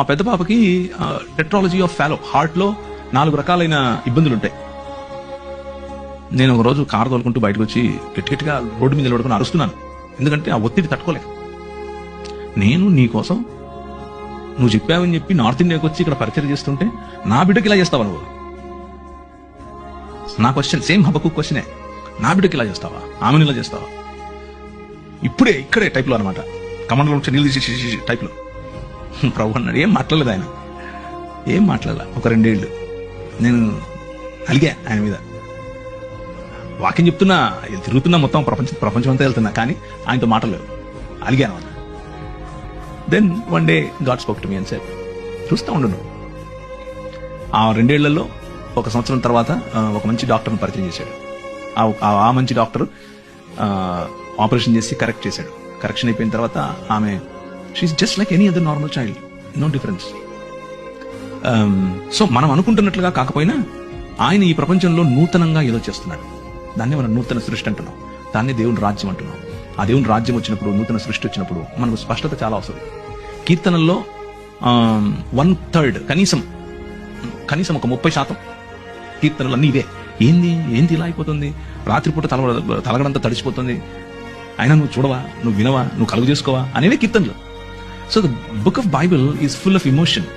పెద్ద పాపకి tetralogy of follow, హార్ట్లో 4 రకాలైన ఇబ్బందులు ఉంటాయి. నేను ఒక రోజు కారు తోలుకుంటూ బయటకు వచ్చి గట్టిగా రోడ్డు మీద నిలబడుకుని అరుస్తున్నాను, ఎందుకంటే ఆ ఒత్తిడి తట్టుకోలేక. నేను నీ కోసం నువ్వు చెప్పావని చెప్పి నార్త్ ఇండియాకి వచ్చి ఇక్కడ పరిచయం చేస్తుంటే నా బిడ్డకి ఇలా చేస్తావా నువ్వు? నా క్వశ్చన్ సేమ్ హబక్కు క్వశ్చనే, నా బిడ్డకి ఇలా చేస్తావా, ఆమెను ఇలా చేస్తావా? ఇక్కడే టైప్లో అనమాట, కమండలో నుంచి నీళ్ళు తీసి టైప్లో. ప్రభు అన్నాడు, ఏం మాట్లాడలేదు ఆయన, ఏం మాట్లాడాల. ఒక 2 ఏళ్ళు నేను అలిగా ఆయన మీద, వాక్యం చెప్తున్నా, తిరుగుతున్నా, మొత్తం ప్రపంచం అంతా వెళ్తున్నా, కానీ ఆయనతో మాటలేవు, అలిగాను అన్న. Then one day God spoke to me and said, చూస్తూ ఉండు నువ్వు. ఆ 2 ఏళ్లలో 1 సంవత్సరం తర్వాత ఒక మంచి డాక్టర్ని పరిచయం చేశాడు. ఆ మంచి డాక్టర్ ఆపరేషన్ చేసి కరెక్ట్ చేశాడు. కరెక్షన్ అయిపోయిన తర్వాత ఆమె she is just like any other normal child, no difference. So మనం అనుకుంటున్నట్లుగా కాకపోయినా ఆయన ఈ ప్రపంచంలో నూతనంగా ఏదో చేస్తున్నాడు. దాన్నే మనం నూతన సృష్టి అంటున్నాం, దాన్నే దేవుని రాజ్యం అంటున్నాం. ఆ దేవుని రాజ్యం వచ్చినప్పుడు, నూతన సృష్టి వచ్చినప్పుడు మనకు స్పష్టత చాలా అవసరం. కీర్తనల్లో 1/3 కనీసం ఒక 30% కీర్తనలు అన్నీ ఇవే. ఏంది ఇలా అయిపోతుంది, రాత్రిపూట తలగడంతా తడిచిపోతుంది, అయినా నువ్వు చూడవా, నువ్వు వినవా, నువ్వు కలుగు చేసుకోవా అనేవే కీర్తనలు. So the book of Bible is full of emotion.